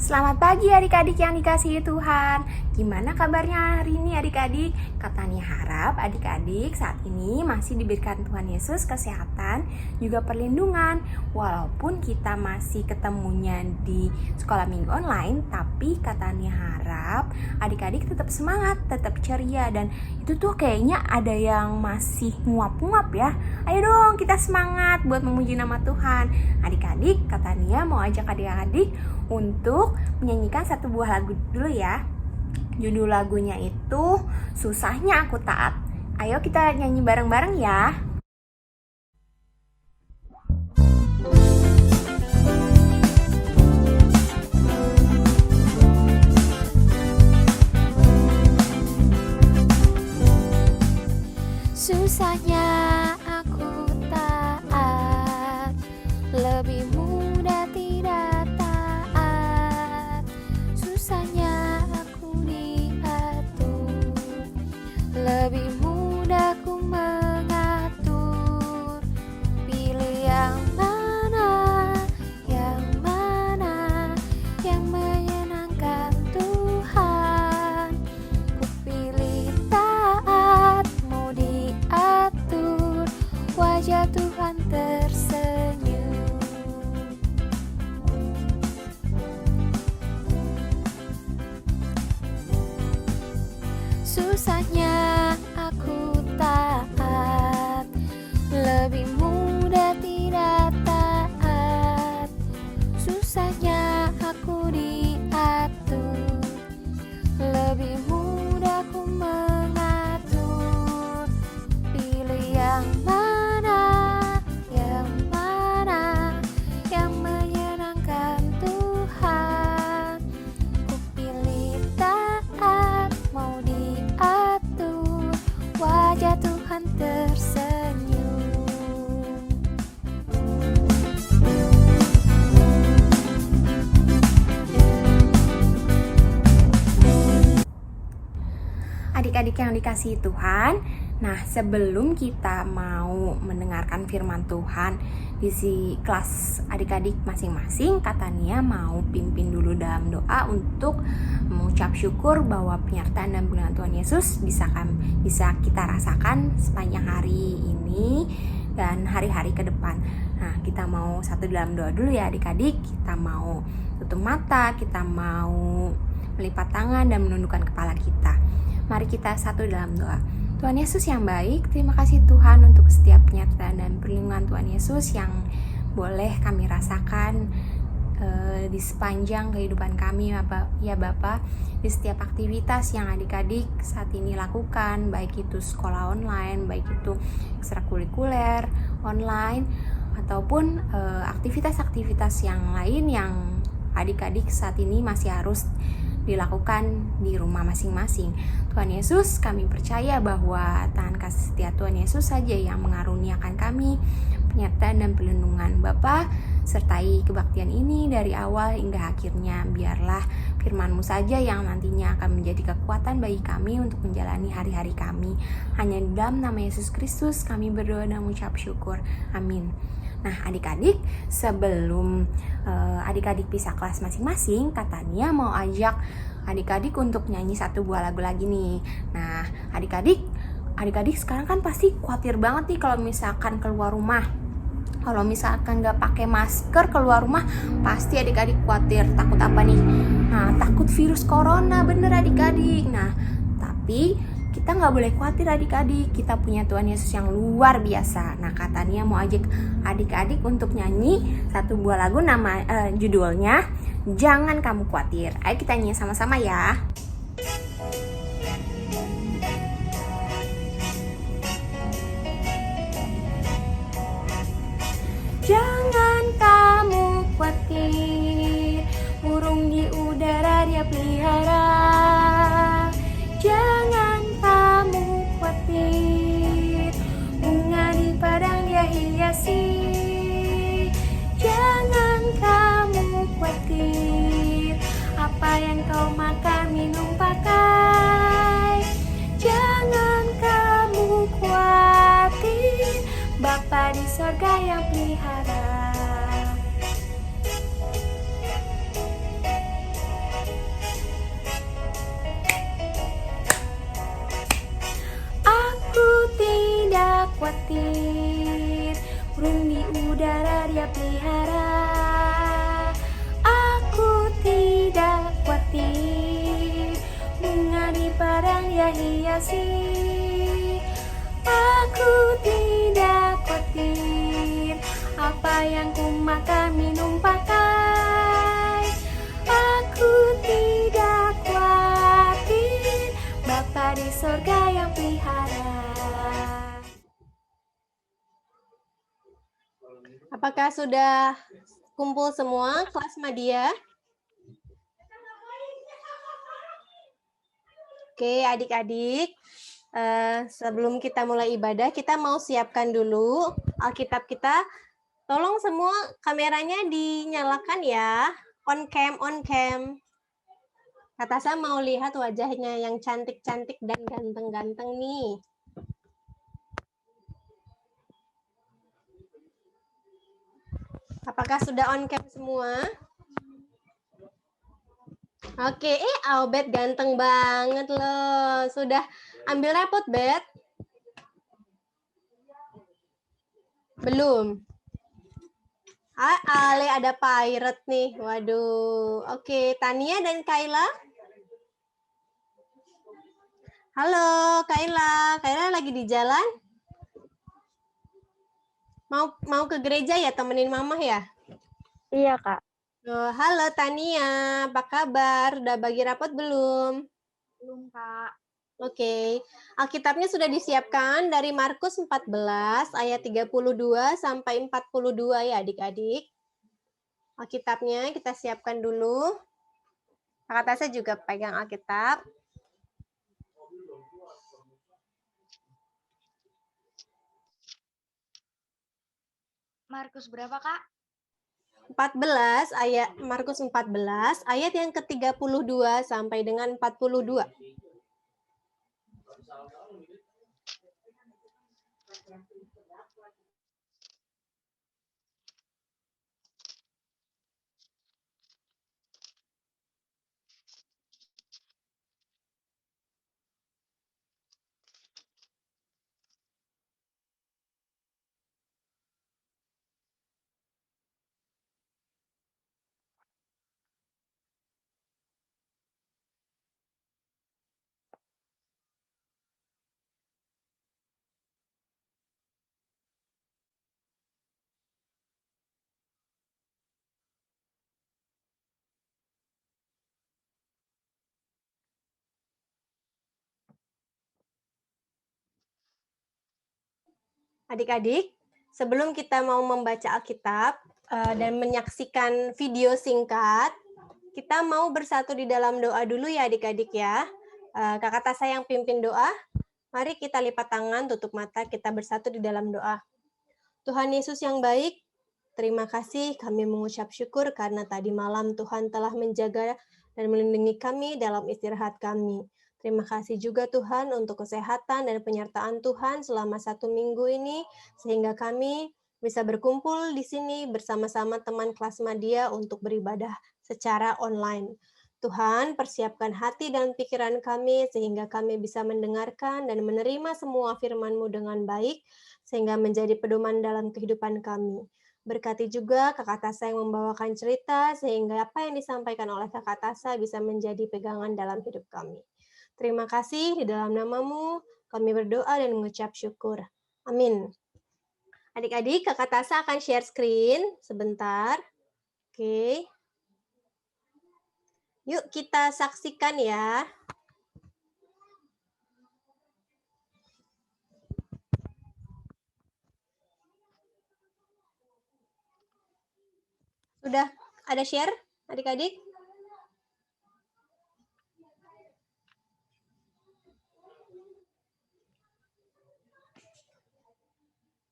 Selamat pagi adik-adik yang dikasihi Tuhan. Gimana kabarnya hari ini adik-adik? Katanya harap adik-adik saat ini masih diberikan Tuhan Yesus kesehatan, juga perlindungan. Walaupun kita masih ketemunya di sekolah minggu online, tapi katanya harap adik-adik tetap semangat, tetap ceria. Dan itu tuh kayaknya ada yang masih nguap-nguap ya. Ayo dong kita semangat buat memuji nama Tuhan. Adik-adik katanya mau ajak adik-adik untuk menyanyikan satu buah lagu dulu ya. Judul lagunya itu Susahnya Aku Taat. Ayo kita nyanyi bareng-bareng ya. Susahnya aku taat, lebih mudah tidak taat. Susahnya aku diatur, lebih mudah ku mengatur. Pilih yang mana, yang mana, yang menyenangkan Tuhan. Ku pilih taat, mau diatur, wajah Tuhan tersenyum. Susahnya aku taat, lebih mudah tidak taat. Susahnya aku diatur, lebih mudah ku mengatur. Pilih yang mana, yang mana, yang menyenangkan Tuhan. Ku pilih taat, mau diatur, wajah Tuhan tersenyum. Adik-adik yang dikasihi Tuhan, nah sebelum kita mau mendengarkan firman Tuhan di kelas adik-adik masing-masing, Kak Tania mau pimpin dulu dalam doa untuk mengucap syukur bahwa penyertaan dan perlindungan Tuhan Yesus bisa kita rasakan sepanjang hari ini dan hari-hari ke depan. Nah, kita mau satu dalam doa dulu ya adik-adik. Kita mau tutup mata, kita mau melipat tangan dan menundukkan kepala kita. Mari kita satu dalam doa. Tuhan Yesus yang baik, terima kasih Tuhan untuk setiap penyertaan dan perlindungan Tuhan Yesus yang boleh kami rasakan di sepanjang kehidupan kami ya Bapa, di setiap aktivitas yang adik-adik saat ini lakukan, baik itu sekolah online, baik itu ekstrakurikuler online, ataupun aktivitas-aktivitas yang lain yang adik-adik saat ini masih harus dilakukan di rumah masing-masing. Tuhan Yesus, kami percaya bahwa tangan kasih setia Tuhan Yesus saja yang mengaruniakan kami penyertaan dan perlindungan. Bapa, sertai kebaktian ini dari awal hingga akhirnya. Biarlah firman-Mu saja yang nantinya akan menjadi kekuatan bagi kami untuk menjalani hari-hari kami. Hanya di dalam nama Yesus Kristus kami berdoa dan mengucap syukur. Amin. Nah adik-adik, sebelum adik-adik pisah kelas masing-masing, Kak Tania mau ajak adik-adik untuk nyanyi satu buah lagu lagi nih. Nah adik-adik sekarang kan pasti khawatir banget nih kalau misalkan keluar rumah. Kalau misalkan gak pakai masker keluar rumah, pasti adik-adik khawatir. Takut apa nih? Nah takut virus corona, bener adik-adik. Nah tapi kita gak boleh khawatir adik-adik, kita punya Tuhan Yesus yang luar biasa. Nah Kak Tania mau ajak adik-adik untuk nyanyi satu buah lagu, judulnya Jangan Kamu Khawatir. Ayo kita nyanyi sama-sama ya. Jangan kamu khawatir, burung di udara Dia pelihara. Jangan kamu khawatir, bunga di padang Dia hiasi. Jangan kamu khawatir, apa yang kau makan minum pakai. Jangan kamu khawatir, Bapa di sorga yang pelihara. pelihara. Aku tidak khawatir, bunga di padang dia hiasi. Aku tidak khawatir, apa yang ku makan minum pakai. Aku tidak khawatir, Bapa di surga yang pelihara. Apakah sudah kumpul semua kelas Madia? Oke, adik-adik, sebelum kita mulai ibadah, kita mau siapkan dulu Alkitab kita. Tolong semua kameranya dinyalakan ya. On cam, on cam. Kak Tasa mau lihat wajahnya yang cantik-cantik dan ganteng-ganteng nih. Apakah sudah on cam semua? Oke, Bet ganteng banget loh. Sudah ambil rapot, Bet? Belum. Ale ada pirate nih. Waduh. Oke, Tania dan Kayla. Halo, Kayla. Kayla lagi di jalan? Mau ke gereja ya, temenin mama ya? Iya, Kak. Oh, halo Tania, apa kabar? Udah bagi rapot belum? Belum, Kak. Oke, Alkitabnya sudah disiapkan dari Markus 14 ayat 32 sampai 42 ya adik-adik. Alkitabnya kita siapkan dulu. Kakak Tasa juga pegang Alkitab. Markus berapa, Kak? 14 ayat Markus 14 ayat yang ke-32 sampai dengan 42. Adik-adik, sebelum kita mau membaca Alkitab dan menyaksikan video singkat, kita mau bersatu di dalam doa dulu ya adik-adik ya. Kakak Tasa yang pimpin doa, mari kita lipat tangan, tutup mata, kita bersatu di dalam doa. Tuhan Yesus yang baik, terima kasih kami mengucap syukur karena tadi malam Tuhan telah menjaga dan melindungi kami dalam istirahat kami. Terima kasih juga Tuhan untuk kesehatan dan penyertaan Tuhan selama 1 minggu ini, sehingga kami bisa berkumpul di sini bersama-sama teman kelas Madia untuk beribadah secara online. Tuhan, persiapkan hati dan pikiran kami sehingga kami bisa mendengarkan dan menerima semua firman-Mu dengan baik, sehingga menjadi pedoman dalam kehidupan kami. Berkati juga Kakak Tasa yang membawakan cerita, sehingga apa yang disampaikan oleh Kakak Tasa bisa menjadi pegangan dalam hidup kami. Terima kasih, di dalam nama-Mu kami berdoa dan mengucap syukur. Amin. Adik-adik, Kakak Tasa akan share screen sebentar. Oke. Yuk kita saksikan ya. Sudah ada share, adik-adik?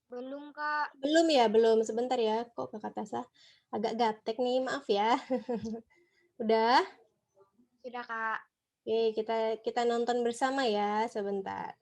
Belum, Kak. Belum ya, belum. Sebentar ya, kok Kakak Tasa agak gaptek nih, maaf ya. Udah? Sudah, Kak. Oke, kita nonton bersama ya, sebentar.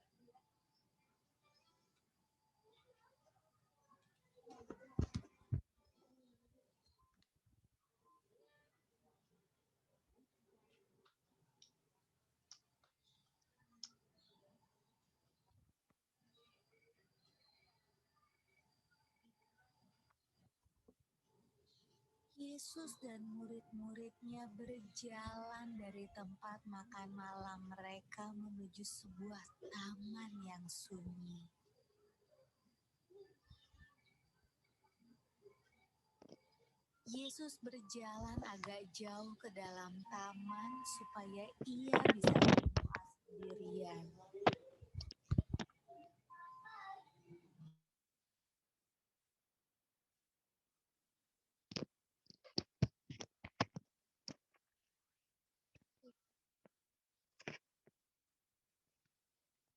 Yesus dan murid-muridnya berjalan dari tempat makan malam mereka menuju sebuah taman yang sunyi. Yesus berjalan agak jauh ke dalam taman supaya ia bisa berdoa sendirian.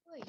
Woi,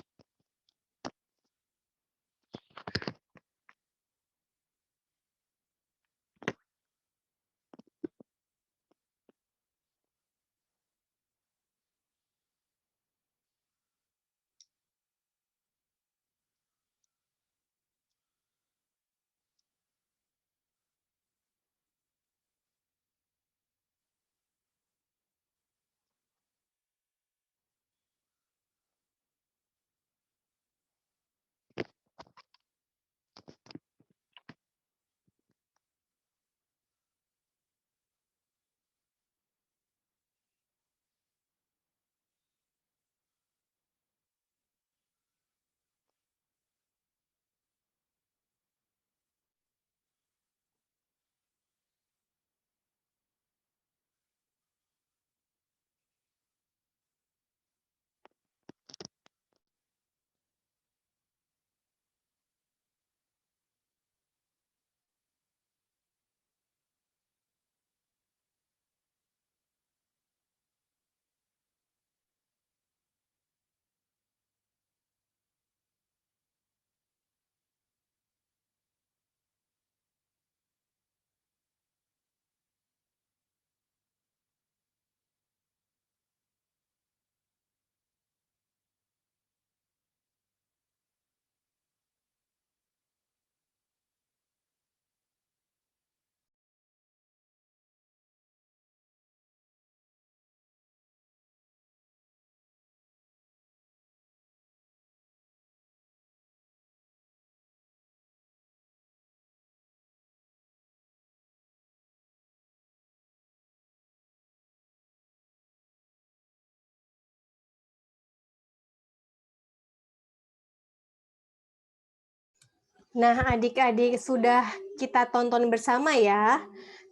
Nah, adik-adik sudah kita tonton bersama ya.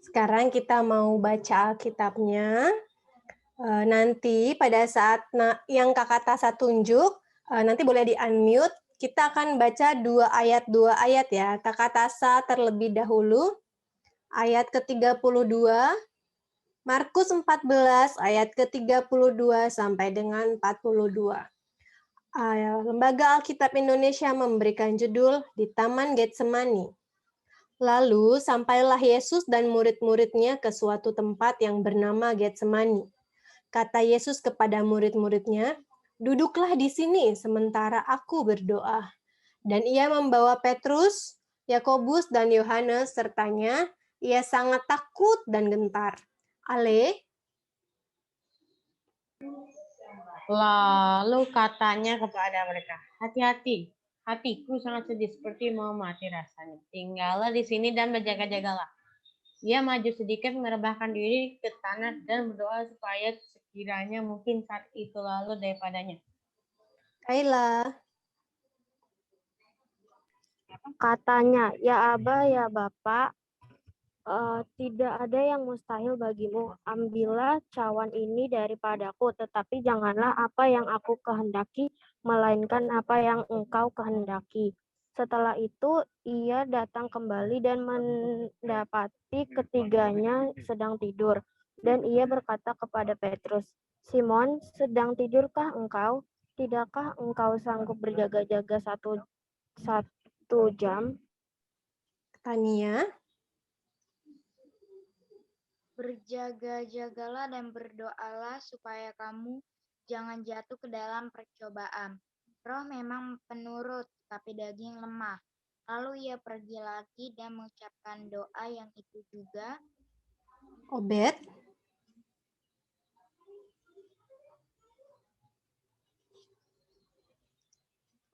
Sekarang kita mau baca Alkitabnya. Nanti pada saat yang Kakak Tasa tunjuk, nanti boleh di-unmute. Kita akan baca dua ayat ya. Kakak Tasa terlebih dahulu. Ayat ke-32, Markus 14 ayat ke-32 sampai dengan 42. Lembaga Alkitab Indonesia memberikan judul Di Taman Getsemani. Lalu sampailah Yesus dan murid-muridnya ke suatu tempat yang bernama Getsemani. Kata Yesus kepada murid-muridnya, "Duduklah di sini sementara aku berdoa." Dan ia membawa Petrus, Yakobus, dan Yohanes sertanya. Ia sangat takut dan gentar. Ale, Lalu katanya kepada mereka, "Hati-hati, hatiku sangat sedih seperti mau mati rasanya. Tinggallah di sini dan berjaga-jagalah." Ia maju sedikit merebahkan diri ke tanah dan berdoa supaya sekiranya mungkin saat itu lalu daripadanya. Kaila, Katanya, "Ya Aba, ya Bapak, tidak ada yang mustahil bagimu. Ambillah cawan ini daripadaku, tetapi janganlah apa yang aku kehendaki, melainkan apa yang Engkau kehendaki." Setelah itu, ia datang kembali dan mendapati ketiganya sedang tidur. Dan ia berkata kepada Petrus, "Simon, sedang tidurkah engkau? Tidakkah engkau sanggup berjaga-jaga satu jam?" Tania, berjaga-jagalah dan berdoalah supaya kamu jangan jatuh ke dalam percobaan. Roh memang penurut, tapi daging lemah. Lalu ia pergi lagi dan mengucapkan doa yang itu juga. Obed,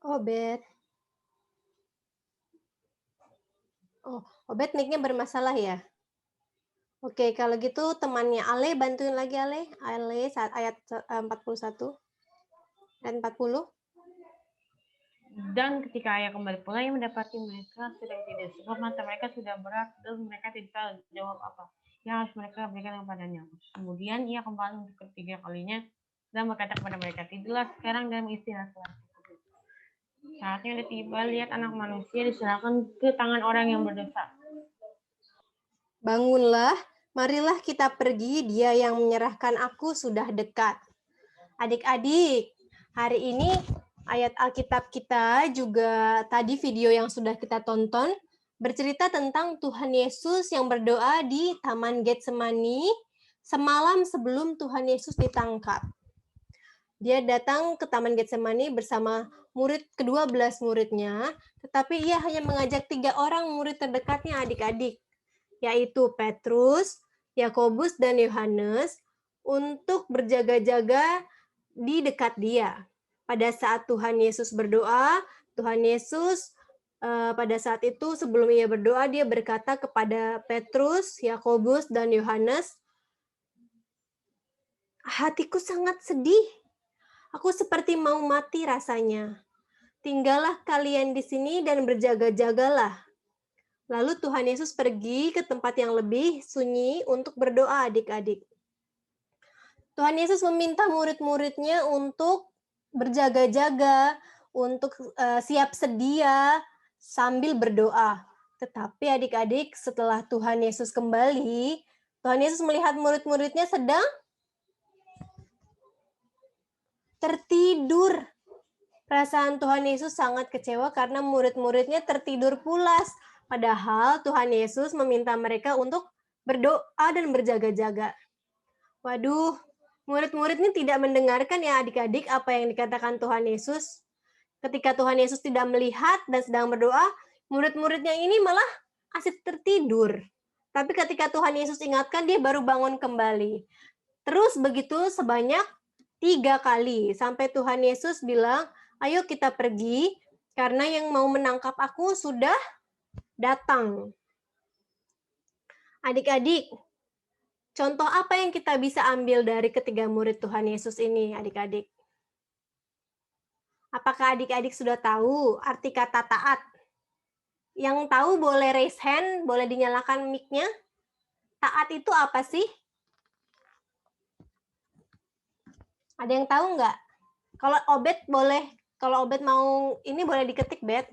Obed. Oh, Obed mic-nya bermasalah ya? Oke, kalau gitu temannya Ale bantuin lagi Ale. Ale saat ayat 41 dan 40. Dan ketika ayah kembali pulang, ia mendapati mereka sedang tidur, sebab mata mereka sudah berat dan mereka tidak tahu jawab apa yang harus mereka berikan kepadanya. Kemudian ia kembali untuk ketiga kalinya dan berkata kepada mereka, tidurlah sekarang dan istirahatlah. Saatnya sudah tiba, lihat anak manusia diserahkan ke tangan orang yang berdosa. Bangunlah, marilah kita pergi, dia yang menyerahkan aku sudah dekat. Adik-adik, hari ini ayat Alkitab kita juga tadi video yang sudah kita tonton bercerita tentang Tuhan Yesus yang berdoa di Taman Getsemani semalam sebelum Tuhan Yesus ditangkap. Dia datang ke Taman Getsemani bersama ke-12 muridnya, tetapi ia hanya mengajak 3 orang murid terdekatnya adik-adik, yaitu Petrus, Yakobus, dan Yohanes untuk berjaga-jaga di dekat dia. Pada saat Tuhan Yesus berdoa, Tuhan Yesus pada saat itu sebelum ia berdoa, dia berkata kepada Petrus, Yakobus, dan Yohanes, hatiku sangat sedih. Aku seperti mau mati rasanya. Tinggallah kalian di sini dan berjaga-jagalah. Lalu Tuhan Yesus pergi ke tempat yang lebih sunyi untuk berdoa adik-adik. Tuhan Yesus meminta murid-muridnya untuk berjaga-jaga, untuk siap sedia sambil berdoa. Tetapi adik-adik, setelah Tuhan Yesus kembali, Tuhan Yesus melihat murid-muridnya sedang tertidur. Perasaan Tuhan Yesus sangat kecewa karena murid-muridnya tertidur pulas. Padahal Tuhan Yesus meminta mereka untuk berdoa dan berjaga-jaga. Waduh, murid-murid ini tidak mendengarkan ya adik-adik apa yang dikatakan Tuhan Yesus. Ketika Tuhan Yesus tidak melihat dan sedang berdoa, murid-muridnya ini malah asik tertidur. Tapi ketika Tuhan Yesus ingatkan, dia baru bangun kembali. Terus begitu sebanyak 3 kali, sampai Tuhan Yesus bilang, ayo kita pergi, karena yang mau menangkap aku sudah datang. Adik-adik, contoh apa yang kita bisa ambil dari ketiga murid Tuhan Yesus ini, adik-adik? Apakah adik-adik sudah tahu arti kata taat? Yang tahu boleh raise hand, boleh dinyalakan mic-nya. Taat itu apa sih? Ada yang tahu nggak? Kalau Obed boleh, kalau Obed mau ini boleh diketik, Bet.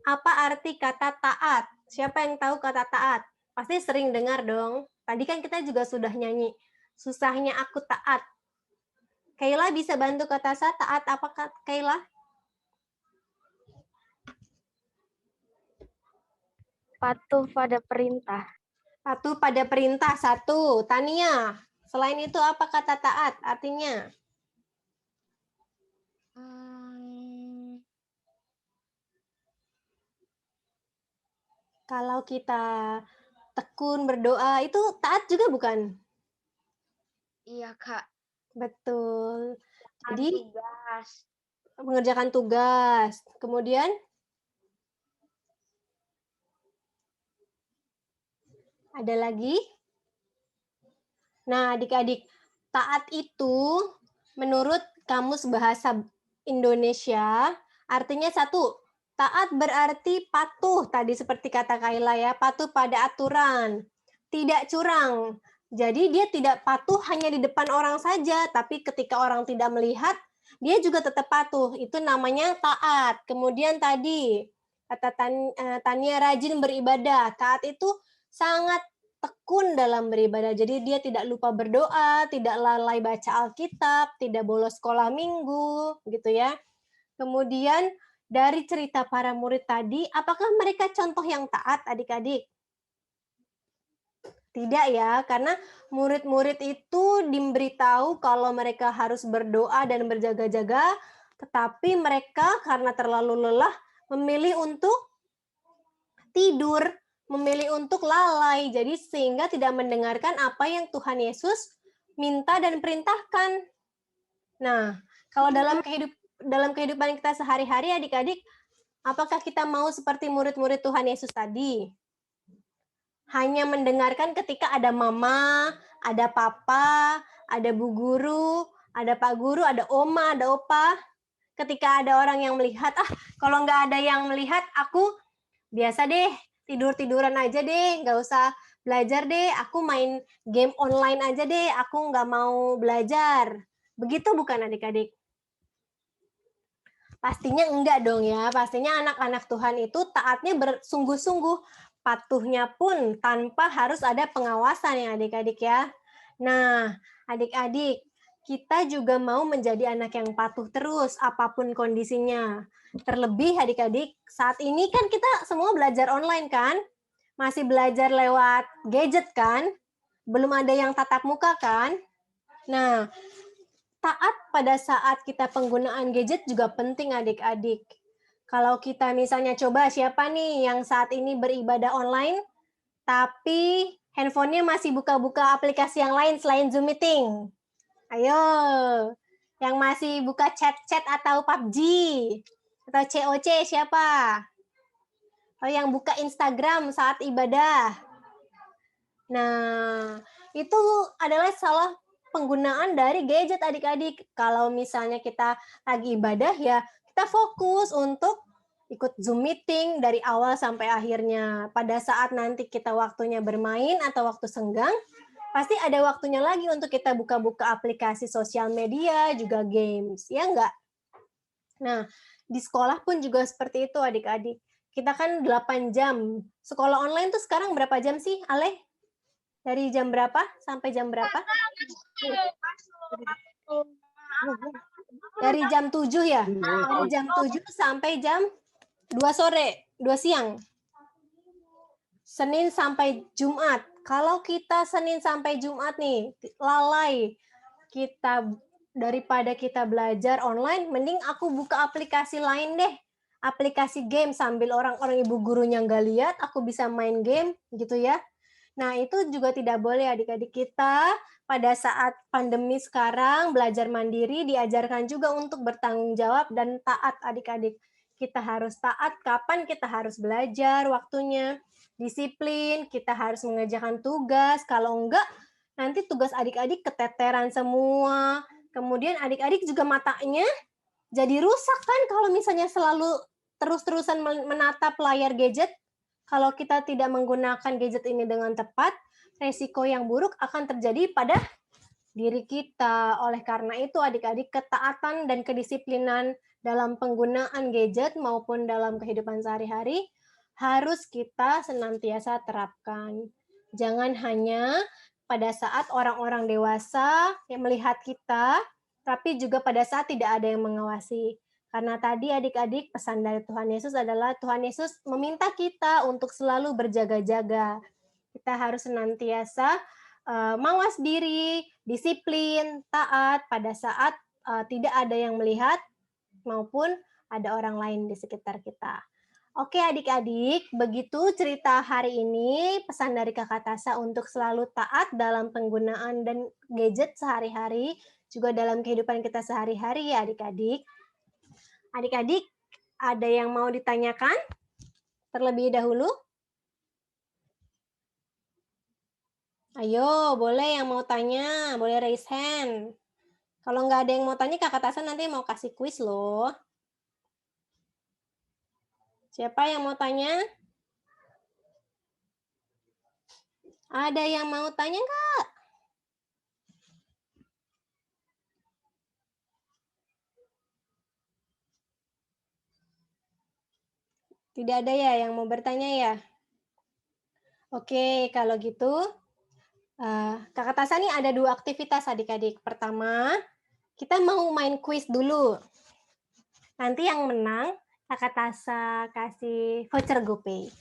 Apa arti kata taat? Siapa yang tahu kata taat? Pasti sering dengar dong. Tadi kan kita juga sudah nyanyi. Susahnya aku taat. Kayla bisa bantu kata saya taat apa Kayla? Patuh pada perintah. Patuh pada perintah 1. Tania, selain itu apa kata taat artinya? Kalau kita tekun berdoa, itu taat juga bukan? Iya, Kak. Betul. Jadi Tugas. mengerjakan tugas. Kemudian ada lagi? Nah, adik-adik, taat itu menurut Kamus Bahasa Indonesia artinya 1, taat berarti patuh, tadi seperti kata Kayla ya, patuh pada aturan, tidak curang. Jadi dia tidak patuh hanya di depan orang saja, tapi ketika orang tidak melihat, dia juga tetap patuh. Itu namanya taat. Kemudian tadi, kata Tania rajin beribadah. Taat itu sangat tekun dalam beribadah. Jadi dia tidak lupa berdoa, tidak lalai baca Alkitab, tidak bolos sekolah minggu, gitu ya. Kemudian dari cerita para murid tadi, apakah mereka contoh yang taat adik-adik? Tidak ya, karena murid-murid itu diberitahu kalau mereka harus berdoa dan berjaga-jaga, tetapi mereka karena terlalu lelah memilih untuk tidur, memilih untuk lalai, jadi sehingga tidak mendengarkan apa yang Tuhan Yesus minta dan perintahkan. Nah, kalau dalam kehidupan kita sehari-hari adik-adik, apakah kita mau seperti murid-murid Tuhan Yesus tadi? hanya mendengarkan ketika ada mama, ada papa, ada bu guru, ada pak guru, ada oma, ada opa. Ketika ada orang yang melihat, kalau nggak ada yang melihat, aku biasa deh, tidur-tiduran aja deh, nggak usah belajar deh, aku main game online aja deh, aku nggak mau belajar. Begitu bukan adik-adik? Pastinya enggak dong ya, pastinya anak-anak Tuhan itu taatnya bersungguh-sungguh, patuhnya pun tanpa harus ada pengawasan ya adik-adik ya. Nah, adik-adik, kita juga mau menjadi anak yang patuh terus apapun kondisinya. Terlebih adik-adik, saat ini kan kita semua belajar online kan? Masih belajar lewat gadget kan? Belum ada yang tatap muka kan? Nah, taat pada saat kita penggunaan gadget juga penting adik-adik. Kalau kita misalnya coba siapa nih yang saat ini beribadah online, tapi handphonenya masih buka-buka aplikasi yang lain selain Zoom Meeting. Ayo, yang masih buka chat-chat atau PUBG, atau COC siapa? Atau yang buka Instagram saat ibadah. Nah, itu adalah salah penggunaan dari gadget adik-adik. Kalau misalnya kita lagi ibadah ya, kita fokus untuk ikut Zoom meeting dari awal sampai akhirnya. Pada saat nanti kita waktunya bermain atau waktu senggang, pasti ada waktunya lagi untuk kita buka-buka aplikasi sosial media, juga games. Ya enggak? Nah, di sekolah pun juga seperti itu adik-adik. Kita kan 8 jam. Sekolah online tuh sekarang berapa jam sih, Ale? Dari jam berapa sampai jam berapa? Dari jam 7 ya? Dari jam 7 sampai jam 2 sore, 2 siang. Senin sampai Jumat. Kalau kita Senin sampai Jumat nih, lalai, kita daripada kita belajar online, mending aku buka aplikasi lain deh. Aplikasi game sambil orang-orang ibu gurunya nggak lihat, aku bisa main game gitu ya. Nah, itu juga tidak boleh adik-adik kita pada saat pandemi sekarang belajar mandiri diajarkan juga untuk bertanggung jawab dan taat adik-adik. Kita harus taat kapan kita harus belajar waktunya, disiplin, kita harus mengerjakan tugas, kalau enggak nanti tugas adik-adik keteteran semua. Kemudian adik-adik juga matanya jadi rusak kan kalau misalnya selalu terus-terusan menatap layar gadget. Kalau kita tidak menggunakan gadget ini dengan tepat, resiko yang buruk akan terjadi pada diri kita. Oleh karena itu, adik-adik, ketaatan dan kedisiplinan dalam penggunaan gadget maupun dalam kehidupan sehari-hari harus kita senantiasa terapkan. Jangan hanya pada saat orang-orang dewasa yang melihat kita, tapi juga pada saat tidak ada yang mengawasi. Karena tadi adik-adik pesan dari Tuhan Yesus adalah Tuhan Yesus meminta kita untuk selalu berjaga-jaga. Kita harus senantiasa mawas diri, disiplin, taat pada saat tidak ada yang melihat maupun ada orang lain di sekitar kita. Oke adik-adik, begitu cerita hari ini, pesan dari Kakak Tasa untuk selalu taat dalam penggunaan dan gadget sehari-hari, juga dalam kehidupan kita sehari-hari ya adik-adik. Adik-adik, ada yang mau ditanyakan terlebih dahulu? Ayo, boleh yang mau tanya, boleh raise hand. Kalau nggak ada yang mau tanya, Kakak Tasa nanti mau kasih kuis loh. Siapa yang mau tanya? Ada yang mau tanya nggak? Tidak ada ya yang mau bertanya ya? Oke, kalau gitu Kakak Tasa nih ada 2 aktivitas adik-adik. Pertama, kita mau main kuis dulu. Nanti yang menang Kakak Tasa kasih voucher GoPay.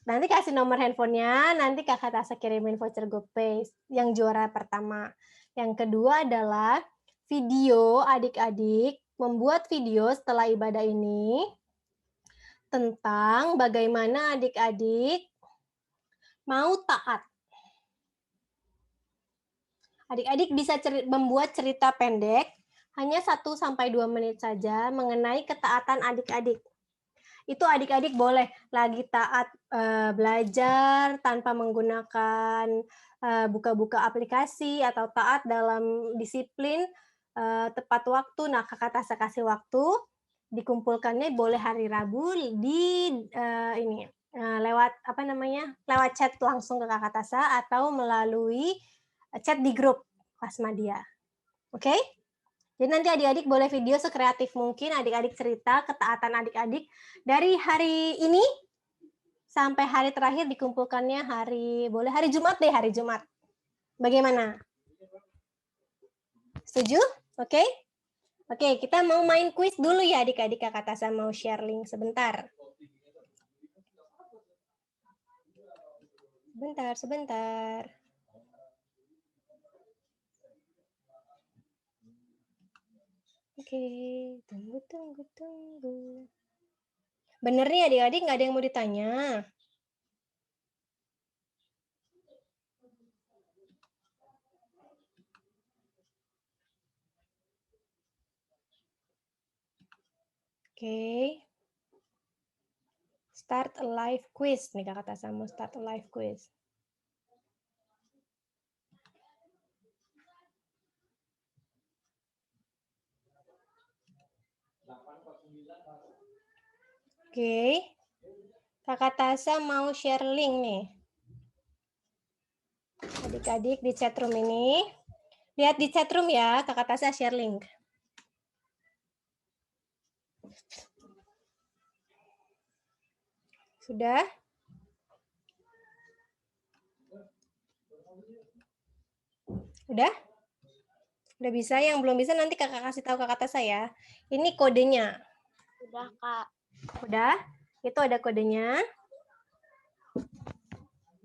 Nanti kasih nomor handphonenya, nanti Kakak Tasa kirimin voucher GoPay yang juara pertama. Yang kedua adalah video adik-adik, membuat video setelah ibadah ini tentang bagaimana adik-adik mau taat. Adik-adik bisa membuat cerita pendek, hanya 1-2 menit saja mengenai ketaatan adik-adik. itu adik-adik boleh lagi taat belajar tanpa menggunakan buka-buka aplikasi atau taat dalam disiplin tepat waktu. Nah, Kakak Tasa kasih waktu, dikumpulkannya boleh hari Rabu di lewat lewat chat langsung ke Kakak Tasa atau melalui chat di grup kelas Madia. Oke? Jadi nanti adik-adik boleh video sekreatif mungkin, adik-adik cerita ketaatan adik-adik dari hari ini sampai hari terakhir dikumpulkannya boleh hari Jumat deh, hari Jumat. Bagaimana? Setuju? Oke? Oke, kita mau main kuis dulu ya adik-adik. Kakak Tasa mau share link sebentar. Sebentar. Oke, tunggu. Bener nih adik-adik, nggak ada yang mau ditanya. Oke. Start a live quiz. Nih Kakak Tasa mau start a live quiz. Oke. Kakak Tasa mau share link nih. Adik-adik di chatroom ini. Lihat di chatroom ya, Kakak Tasa share link. Sudah? Udah? Udah bisa? Yang belum bisa nanti Kakak kasih tahu Kakak Tasa ya. Ini kodenya. Sudah, Kak. Udah? Itu ada kodenya.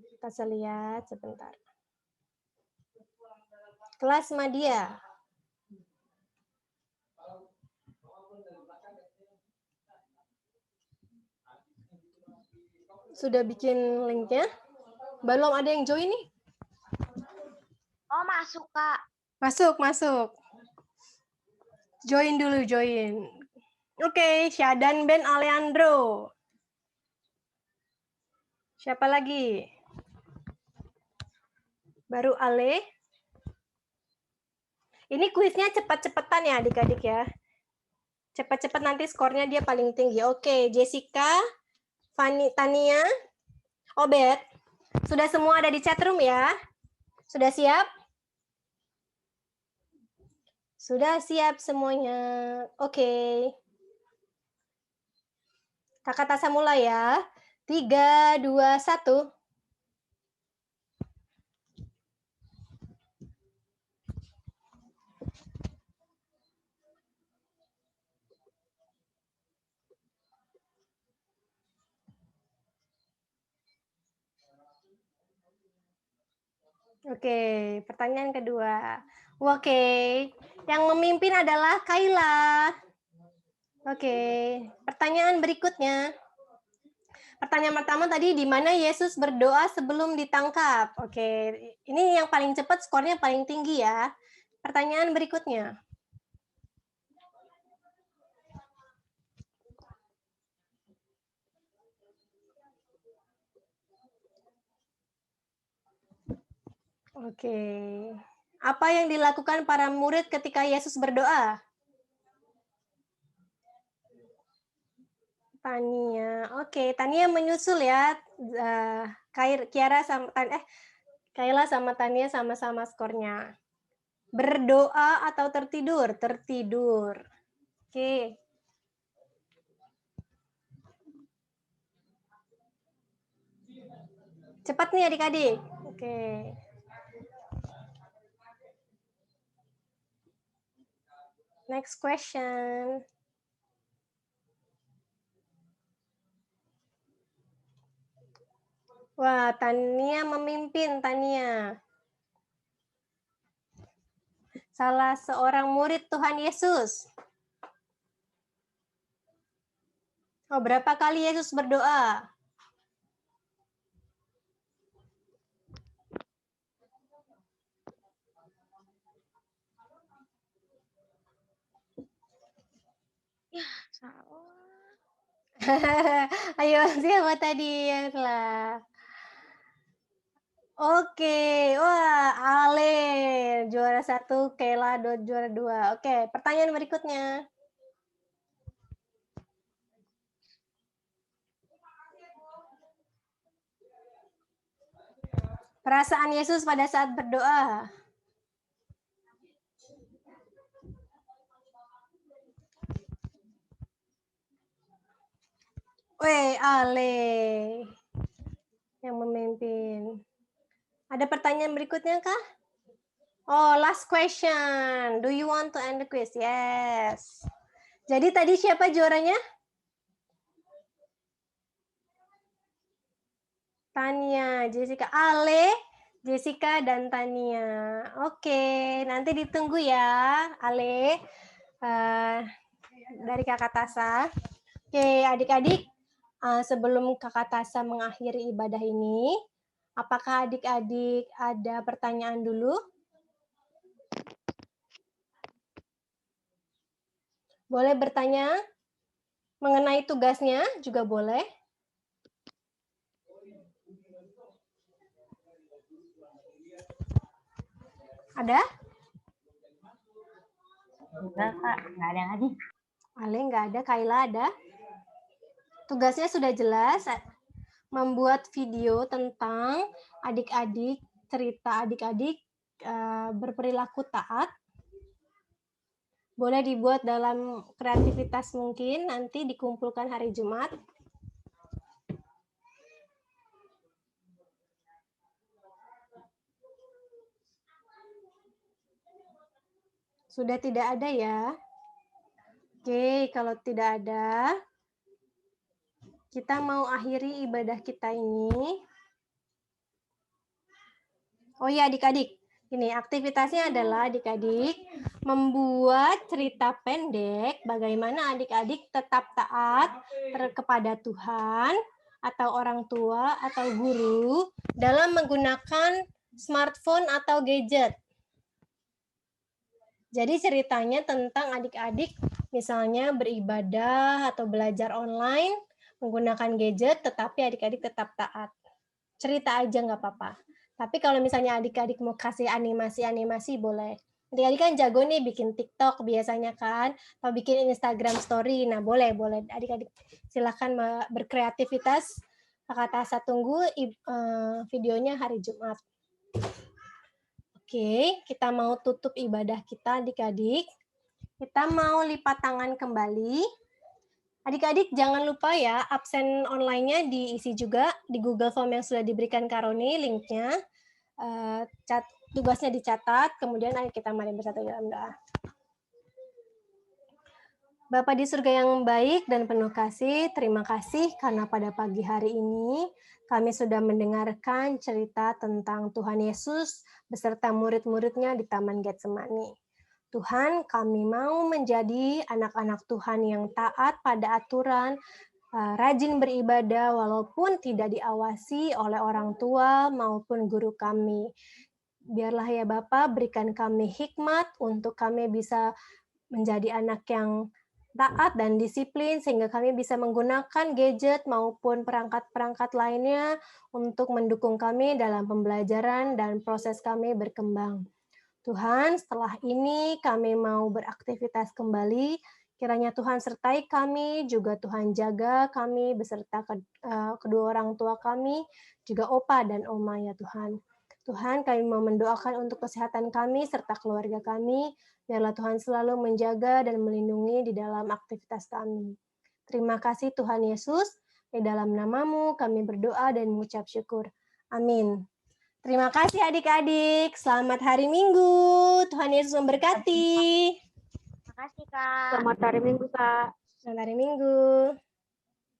Kita lihat sebentar. Kelas Madia. Sudah bikin linknya? Belum ada yang join nih? Oh, masuk, Kak. Masuk. Join dulu, join. Oke, Syadan Ben Alejandro. Siapa lagi? Baru Ale. Ini kuisnya cepat-cepatan ya adik-adik ya. Cepat-cepat nanti skornya dia paling tinggi. Oke, Jessica, Tania, Obed. Sudah semua ada di chatroom ya? Sudah siap? Sudah siap semuanya. Oke. Kakak Tasa mulai ya. 3, 2, 1. Oke, pertanyaan kedua. Oke, yang memimpin adalah Kaila. Oke, pertanyaan berikutnya. Pertanyaan pertama tadi, di mana Yesus berdoa sebelum ditangkap? Oke, ini yang paling cepat, skornya paling tinggi ya. Pertanyaan berikutnya. Oke, apa yang dilakukan para murid ketika Yesus berdoa? Tania, oke, Tania menyusul ya. Kaila sama Tania sama-sama skornya. Berdoa atau tertidur? Tertidur. Oke. Cepat nih adik-adik. Oke. Next question. Wah, Tania memimpin, Tania. Salah seorang murid Tuhan Yesus. Oh, berapa kali Yesus berdoa? Ya, salah. Ayo, siapa tadi yang salah? Oke, wah, Ale juara 1, Kayla juara 2. Oke, pertanyaan berikutnya. Perasaan Yesus pada saat berdoa. Weh, Ale yang memimpin. Ada pertanyaan berikutnya kah? Oh, last question. Do you want to end the quiz? Yes. Jadi tadi siapa juaranya? Tania, Jessica, Ale, Jessica, dan Tania. Oke, nanti ditunggu ya, Ale, dari Kakak Tasa. Oke, adik-adik, sebelum Kakak Tasa mengakhiri ibadah ini, apakah adik-adik ada pertanyaan dulu? Boleh bertanya mengenai tugasnya juga boleh. Ada? Enggak, Kak. Nggak ada lagi. Ale nggak ada, Kayla ada. Tugasnya sudah jelas, membuat video tentang adik-adik, cerita adik-adik berperilaku taat. Boleh dibuat dalam kreativitas mungkin, nanti dikumpulkan hari Jumat. Sudah tidak ada ya? Oke, kalau tidak ada, kita mau akhiri ibadah kita ini. Oh ya adik-adik, ini aktivitasnya adalah adik-adik membuat cerita pendek bagaimana adik-adik tetap taat kepada Tuhan atau orang tua atau guru dalam menggunakan smartphone atau gadget. Jadi ceritanya tentang adik-adik misalnya beribadah atau belajar online menggunakan gadget tetapi adik-adik tetap taat. Cerita aja nggak apa-apa. Tapi kalau misalnya adik-adik mau kasih animasi-animasi boleh. Adik-adik kan jago nih bikin TikTok biasanya kan, atau bikin Instagram story. Nah, boleh. Adik-adik silakan berkreativitas. Kakak Tasa tunggu videonya hari Jumat. Oke, kita mau tutup ibadah kita adik-adik. Kita mau lipat tangan kembali. Adik-adik jangan lupa ya, absen online-nya diisi juga di Google Form yang sudah diberikan Karoni, linknya. Tugasnya dicatat, kemudian ayo kita mari bersatu dalam doa. Bapa di surga yang baik dan penuh kasih, terima kasih karena pada pagi hari ini kami sudah mendengarkan cerita tentang Tuhan Yesus beserta murid-muridnya di Taman Getsemani. Tuhan, kami mau menjadi anak-anak Tuhan yang taat pada aturan, rajin beribadah walaupun tidak diawasi oleh orang tua maupun guru kami. Biarlah ya Bapa, berikan kami hikmat untuk kami bisa menjadi anak yang taat dan disiplin sehingga kami bisa menggunakan gadget maupun perangkat-perangkat lainnya untuk mendukung kami dalam pembelajaran dan proses kami berkembang. Tuhan, setelah ini kami mau beraktivitas kembali. Kiranya Tuhan sertai kami, juga Tuhan jaga kami beserta kedua orang tua kami, juga opa dan oma ya Tuhan. Tuhan, kami mau mendoakan untuk kesehatan kami serta keluarga kami. Biarlah Tuhan selalu menjaga dan melindungi di dalam aktivitas kami. Terima kasih Tuhan Yesus. Di dalam nama-Mu kami berdoa dan mengucap syukur. Amin. Terima kasih adik-adik. Selamat hari Minggu. Tuhan Yesus memberkati. Makasih, Kak. Selamat hari Minggu, Kak. Selamat hari Minggu.